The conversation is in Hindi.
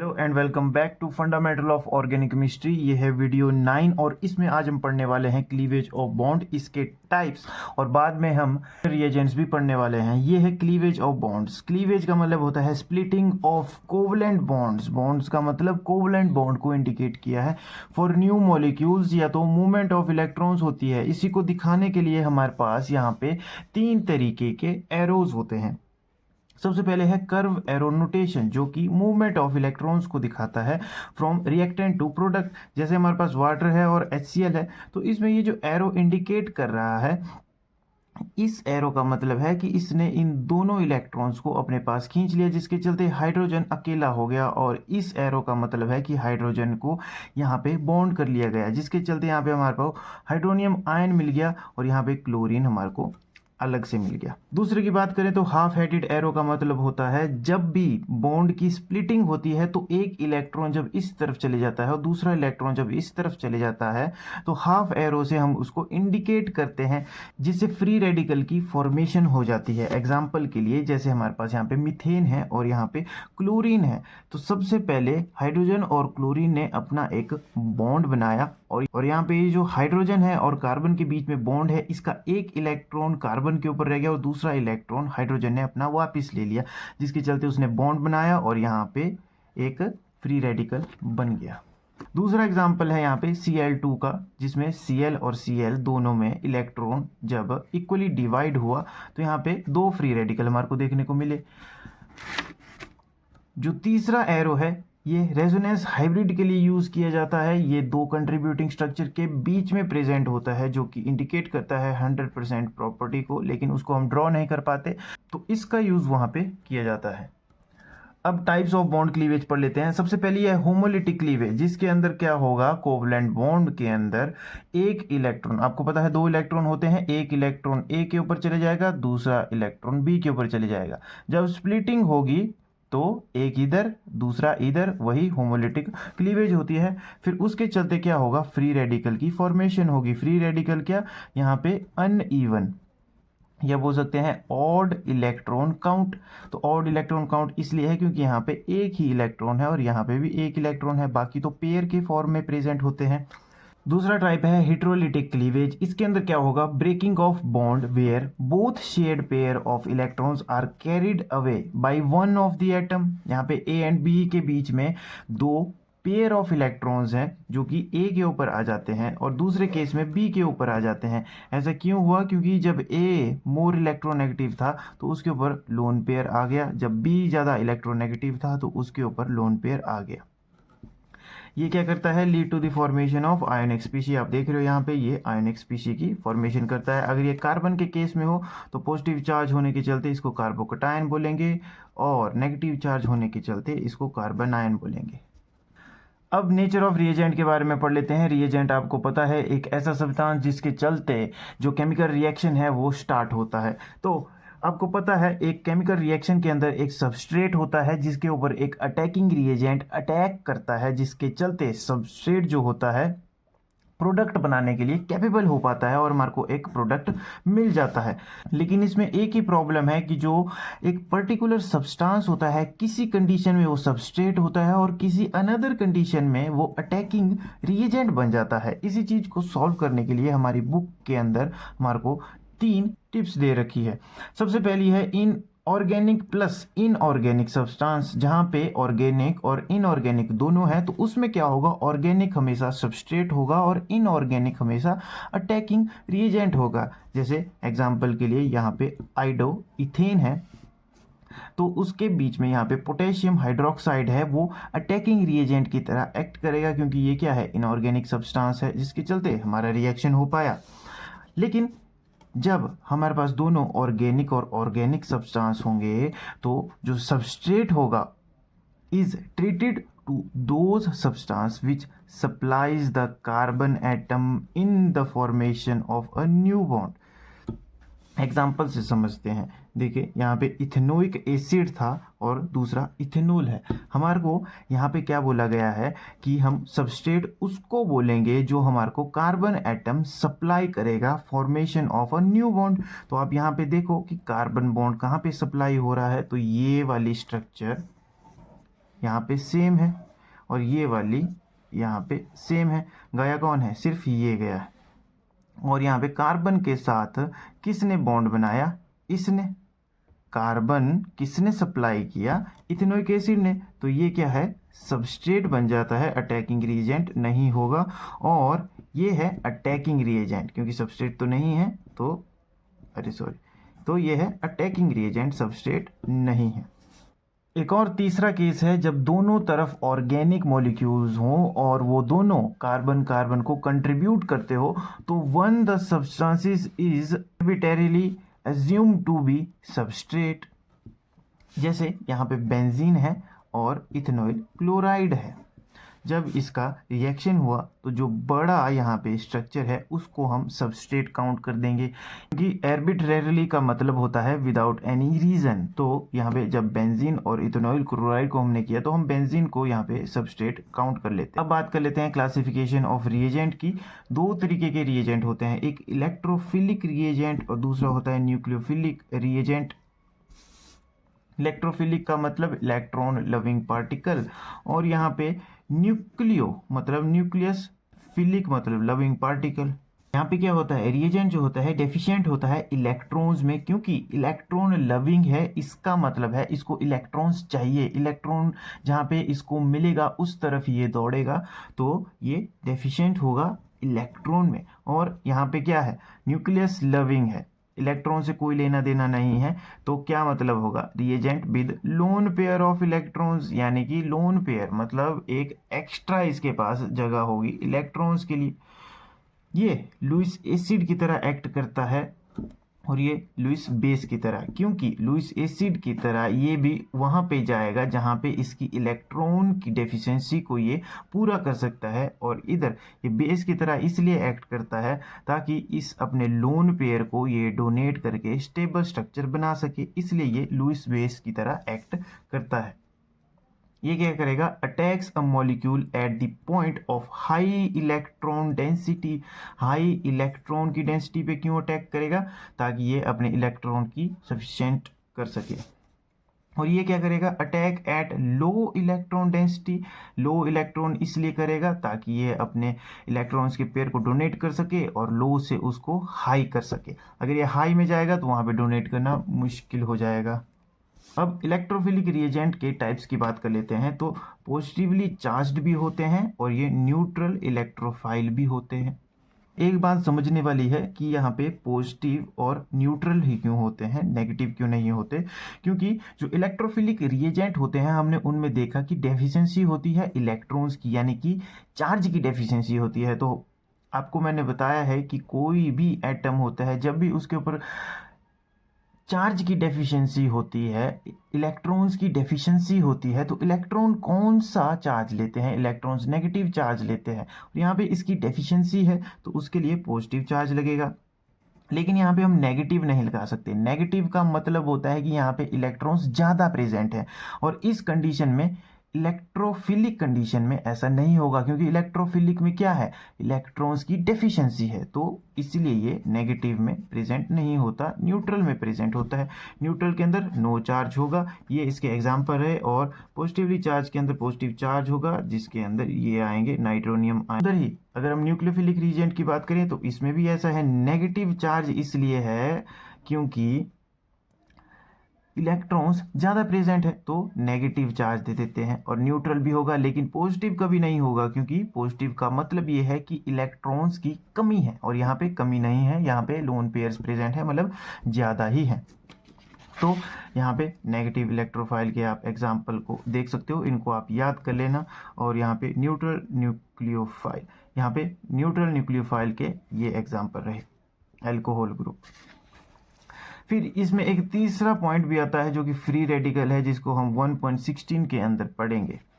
Hello and welcome back to fundamental of organic chemistry. ये है वीडियो 9 और इसमें आज हम पढ़ने वाले हैं क्लीवेज ऑफ बॉन्ड, इसके टाइप्स और बाद में हम रिएजेंट्स भी पढ़ने वाले हैं। ये है क्लीवेज ऑफ बॉन्ड्स। क्लीवेज का मतलब होता है splitting of covalent bonds. Bonds का मतलब कोवलेंट बॉन्ड को इंडिकेट किया है फॉर न्यू मॉलिक्यूल्स, या तो मूवमेंट ऑफ इलेक्ट्रॉन्स होती है। इसी को दिखाने के लिए हमारे पास यहाँ पे 3 तरीके के एरोज होते हैं। सबसे पहले है कर्व एरो नोटेशन, जो कि मूवमेंट ऑफ इलेक्ट्रॉन्स को दिखाता है फ्रॉम रिएक्टेंट टू प्रोडक्ट। जैसे हमारे पास वाटर है और HCl है, तो इसमें ये जो एरो इंडिकेट कर रहा है, इस एरो का मतलब है कि इसने इन दोनों इलेक्ट्रॉन्स को अपने पास खींच लिया, जिसके चलते हाइड्रोजन अकेला हो गया। और इस एरो का मतलब है कि हाइड्रोजन को यहाँ पे बॉन्ड कर लिया गया, जिसके चलते यहाँ पे हमारे पास हाइड्रोनियम आयन मिल गया और यहाँ पे क्लोरीन हमारे को अलग से मिल गया। दूसरे की बात करें तो हाफ हेडेड एरो का मतलब होता है जब भी बॉन्ड की स्प्लिटिंग होती है तो एक इलेक्ट्रॉन जब इस तरफ चले जाता है और दूसरा इलेक्ट्रॉन जब इस तरफ चले जाता है, तो हाफ एरो से हम उसको इंडिकेट करते हैं, जिससे फ्री रेडिकल की फॉर्मेशन हो जाती है। एग्जाम्पल के लिए जैसे हमारे पास यहाँ पे मीथेन है और यहाँ पे क्लोरीन है, तो सबसे पहले हाइड्रोजन और क्लोरीन ने अपना एक बॉन्ड बनाया और यहाँ पे ये जो हाइड्रोजन है और कार्बन के बीच में बॉन्ड है, इसका एक इलेक्ट्रॉन कार्बन के ऊपर रह गया और दूसरा इलेक्ट्रॉन हाइड्रोजन ने अपना वापस ले लिया, जिसके चलते उसने बॉन्ड बनाया और यहाँ पे एक फ्री रेडिकल बन गया। दूसरा एग्जाम्पल है यहाँ पे Cl2 का, जिसमें Cl और Cl दोनों में इलेक्ट्रॉन जब इक्वली डिवाइड हुआ तो यहाँ पे 2 फ्री रेडिकल हमारे को देखने को मिले। जो तीसरा एरो है ये रेजोनेंस हाइब्रिड के लिए यूज किया जाता है। ये 2 कंट्रीब्यूटिंग स्ट्रक्चर के बीच में प्रेजेंट होता है, जो कि इंडिकेट करता है 100% प्रॉपर्टी को, लेकिन उसको हम ड्रॉ नहीं कर पाते, तो इसका यूज वहां पे किया जाता है। अब टाइप्स ऑफ बॉन्ड क्लीवेज पढ़ लेते हैं। सबसे पहली है होमोलिटिक क्लीवेज, जिसके अंदर क्या होगा, कोवलेंट बॉन्ड के अंदर एक इलेक्ट्रॉन, आपको पता है 2 इलेक्ट्रॉन होते हैं, एक इलेक्ट्रॉन A के ऊपर चले जाएगा, दूसरा इलेक्ट्रॉन B के ऊपर चले जाएगा। जब स्प्लिटिंग होगी तो एक इधर दूसरा इधर, वही होमोलिटिक क्लीवेज होती है। फिर उसके चलते क्या होगा, फ्री रेडिकल की फॉर्मेशन होगी। फ्री रेडिकल क्या, यहाँ पे अनइवन या बोल सकते हैं ऑड इलेक्ट्रॉन काउंट। तो ऑड इलेक्ट्रॉन काउंट इसलिए है क्योंकि यहाँ पे एक ही इलेक्ट्रॉन है और यहाँ पे भी एक इलेक्ट्रॉन है, बाकी तो पेयर के फॉर्म में प्रेजेंट होते हैं। दूसरा टाइप है हेट्रोलिटिक क्लीवेज। इसके अंदर क्या होगा, breaking of bond where both shared pair of electrons are carried away by one of the atom. यहाँ पे A एंड B के बीच में 2 पेयर ऑफ इलेक्ट्रॉन्स हैं जो कि A के ऊपर आ जाते हैं और दूसरे केस में B के ऊपर आ जाते हैं। ऐसा क्यों हुआ, क्योंकि जब A मोर इलेक्ट्रोनेगेटिव था तो उसके ऊपर लोन पेयर आ गया, जब B ज़्यादा इलेक्ट्रोनेगेटिव था तो उसके ऊपर लोन पेयर आ गया। ये क्या करता है, lead to the formation of ionic species. आप देख रहे हो यहाँ पे ये आयोनिक स्पीशी की फॉर्मेशन करता है। अगर ये कार्बन के केस में हो तो पॉजिटिव चार्ज होने के चलते इसको कार्बोकटायन बोलेंगे और नेगेटिव चार्ज होने के चलते इसको कार्बन आयन बोलेंगे। अब नेचर ऑफ रिएजेंट के बारे में पढ़ लेते हैं। रिएजेंट आपको पता है एक ऐसा सब्सटेंस जिसके चलते जो केमिकल रिएक्शन है वो स्टार्ट होता है। तो आपको पता है एक केमिकल रिएक्शन के अंदर एक सबस्ट्रेट होता है जिसके ऊपर एक अटैकिंग रिएजेंट अटैक करता है, जिसके चलते सबस्ट्रेट जो होता है प्रोडक्ट बनाने के लिए कैपेबल हो पाता है और हमारे को एक प्रोडक्ट मिल जाता है। लेकिन इसमें एक ही प्रॉब्लम है कि जो एक पर्टिकुलर सब्सटेंस होता है, किसी कंडीशन में वो सबस्ट्रेट होता है और किसी अनदर कंडीशन में वो अटैकिंग रिएजेंट बन जाता है। इसी चीज़ को सॉल्व करने के लिए हमारी बुक के अंदर हमारे को 3 टिप्स दे रखी है। सबसे पहली है in organic plus inorganic substance. जहाँ पे ऑर्गेनिक और इनऑर्गेनिक दोनों है तो उसमें क्या होगा, ऑर्गेनिक हमेशा सबस्ट्रेट होगा और इनऑर्गेनिक हमेशा अटैकिंग रिएजेंट होगा। जैसे एग्जांपल के लिए यहाँ पे आइडो इथेन है, तो उसके बीच में यहाँ पे पोटेशियम हाइड्रोक्साइड है, वो अटैकिंग रिएजेंट की तरह एक्ट करेगा क्योंकि ये क्या है, इनऑर्गेनिक सब्सटेंस है, जिसके चलते हमारा रिएक्शन हो पाया। लेकिन जब हमारे पास दोनों ऑर्गेनिक और ऑर्गेनिक सब्सटेंस होंगे तो जो सबस्ट्रेट होगा is treated to those substance which supplies the carbon atom in the formation of a new bond. Example से समझते हैं। देखिए यहाँ पे इथेनोइक एसिड था और दूसरा इथेनॉल है। हमारे को यहाँ पे क्या बोला गया है कि हम सबस्ट्रेट उसको बोलेंगे जो हमारे को कार्बन एटम सप्लाई करेगा formation of a new bond. तो आप यहाँ पे देखो कि कार्बन बॉन्ड कहाँ पे सप्लाई हो रहा है, तो ये वाली स्ट्रक्चर यहाँ पे सेम है और ये वाली यहाँ पे सेम है। गया कौन है? सिर्फ ये गया है। और यहाँ पे कार्बन के साथ किसने बॉन्ड बनाया? इसने। कार्बन किसने सप्लाई किया? इथेनोइक एसिड ने। तो ये क्या है? सबस्ट्रेट बन जाता है, अटैकिंग रिएजेंट नहीं होगा। और ये है अटैकिंग रिएजेंट, क्योंकि सबस्ट्रेट तो नहीं है, तो अरे सॉरी, तो ये है अटैकिंग रिएजेंट, सबस्ट्रेट नहीं है। एक और तीसरा केस है जब दोनों तरफ ऑर्गेनिक मॉलिक्यूल्स हों और वो दोनों कार्बन कार्बन को कंट्रीब्यूट करते हो, तो one the substances is arbitrarily assumed to be substrate. जैसे यहाँ पे बेंजीन है और इथेनॉइल क्लोराइड है। जब इसका रिएक्शन हुआ तो जो बड़ा यहाँ पे स्ट्रक्चर है उसको हम सबस्ट्रेट काउंट कर देंगे, क्योंकि आर्बिट्रेरीली का मतलब होता है विदाउट एनी रीज़न। तो यहाँ पे जब बेंजीन और इथेनॉइल क्लोराइड को हमने किया तो हम बेंजीन को यहाँ पे सबस्ट्रेट काउंट कर लेते हैं। अब बात कर लेते हैं क्लासिफिकेशन ऑफ रिएजेंट की। दो तरीके के रिएजेंट होते हैं, एक इलेक्ट्रोफिलिक रिएजेंट और दूसरा होता है न्यूक्लियोफिलिक रिएजेंट। इलेक्ट्रोफिलिक का मतलब इलेक्ट्रॉन लविंग पार्टिकल, और यहाँ पे न्यूक्लियो मतलब न्यूक्लियस, फिलिक मतलब लविंग पार्टिकल। यहाँ पे क्या होता है? रिएजेंट जो होता है डेफिशिएंट होता है इलेक्ट्रॉन्स में, क्योंकि इलेक्ट्रॉन लविंग है, इसका मतलब है इसको इलेक्ट्रॉन्स चाहिए, इलेक्ट्रॉन जहाँ पे इसको मिलेगा उस तरफ ये दौड़ेगा, तो ये डेफिशिएंट होगा इलेक्ट्रॉन में। और यहाँ पे क्या है? न्यूक्लियस लविंग है, इलेक्ट्रॉन से कोई लेना देना नहीं है, तो क्या मतलब होगा? Reagent with lone pair of electrons, यानी कि लोन पेयर मतलब एक एक्स्ट्रा इसके पास जगह होगी इलेक्ट्रॉन्स के लिए। ये लुईस एसिड की तरह एक्ट करता है और ये लुईस बेस की तरह, क्योंकि लुईस एसिड की तरह ये भी वहाँ पे जाएगा जहाँ पे इसकी इलेक्ट्रॉन की डेफिशिएंसी को ये पूरा कर सकता है, और इधर ये बेस की तरह इसलिए एक्ट करता है ताकि इस अपने लोन पेयर को ये डोनेट करके स्टेबल स्ट्रक्चर बना सके, इसलिए ये लुईस बेस की तरह एक्ट करता है। ये क्या करेगा? Attacks a molecule at the point of high electron density. High electron की डेंसिटी पे क्यों अटैक करेगा? ताकि ये अपने इलेक्ट्रॉन की सफिशिएंट कर सके। और ये क्या करेगा? Attack at low electron density. Low electron इसलिए करेगा ताकि ये अपने इलेक्ट्रॉन्स के पेयर को डोनेट कर सके और लो से उसको हाई कर सके। अगर ये हाई में जाएगा तो वहाँ पे डोनेट करना मुश्किल हो जाएगा। अब इलेक्ट्रोफिलिक रिएजेंट के टाइप्स की बात कर लेते हैं। तो पॉजिटिवली चार्ज्ड भी होते हैं और ये न्यूट्रल इलेक्ट्रोफाइल भी होते हैं। एक बात समझने वाली है कि यहाँ पे पॉजिटिव और न्यूट्रल ही क्यों होते हैं, नेगेटिव क्यों नहीं होते? क्योंकि जो इलेक्ट्रोफिलिक रिएजेंट होते हैं हमने उनमें देखा कि डेफिशिएंसी होती है इलेक्ट्रॉन्स की, यानी कि चार्ज की डेफिशिएंसी होती है। तो आपको मैंने बताया है कि कोई भी एटम होता है जब भी उसके ऊपर चार्ज की डेफिशिएंसी होती है, इलेक्ट्रॉन्स की डेफिशिएंसी होती है, तो इलेक्ट्रॉन कौन सा चार्ज लेते हैं? इलेक्ट्रॉन्स नेगेटिव चार्ज लेते हैं। और यहाँ पे इसकी डेफिशिएंसी है तो उसके लिए पॉजिटिव चार्ज लगेगा। लेकिन यहाँ पे हम नेगेटिव नहीं लगा सकते। नेगेटिव का मतलब होता है कि यहाँ पे इलेक्ट्रॉन्स ज़्यादा प्रेजेंट हैं, और इस कंडीशन में, इलेक्ट्रोफिलिक कंडीशन में ऐसा नहीं होगा, क्योंकि इलेक्ट्रोफिलिक में क्या है? इलेक्ट्रॉन्स की डेफिशिएंसी है, तो इसलिए ये नेगेटिव में प्रेजेंट नहीं होता, न्यूट्रल में प्रेजेंट होता है। न्यूट्रल के अंदर नो चार्ज होगा, ये इसके एग्जांपल है। और पॉजिटिवली चार्ज के अंदर पॉजिटिव चार्ज होगा, जिसके अंदर ये आएंगे नाइट्रोनियम अंदर ही। अगर हम न्यूक्लियोफिलिक रिएजेंट की बात करें तो इसमें भी ऐसा है। नेगेटिव चार्ज इसलिए है क्योंकि इलेक्ट्रॉन्स ज़्यादा प्रेजेंट है, तो नेगेटिव चार्ज दे देते हैं। और न्यूट्रल भी होगा, लेकिन पॉजिटिव कभी नहीं होगा, क्योंकि पॉजिटिव का मतलब ये है कि इलेक्ट्रॉन्स की कमी है, और यहाँ पे कमी नहीं है, यहाँ पे लोन पेयर्स प्रेजेंट है, मतलब ज़्यादा ही है। तो यहाँ पे नेगेटिव इलेक्ट्रोफाइल के आप एग्जाम्पल को देख सकते हो, इनको आप याद कर लेना। और यहाँ पे न्यूट्रल न्यूक्लियोफाइल, यहाँ पे न्यूट्रल न्यूक्लियोफाइल के ये एग्जाम्पल रहे, एल्कोहल ग्रुप। फिर इसमें एक तीसरा पॉइंट भी आता है जो कि फ्री रेडिकल है, जिसको हम 1.16 के अंदर पढ़ेंगे।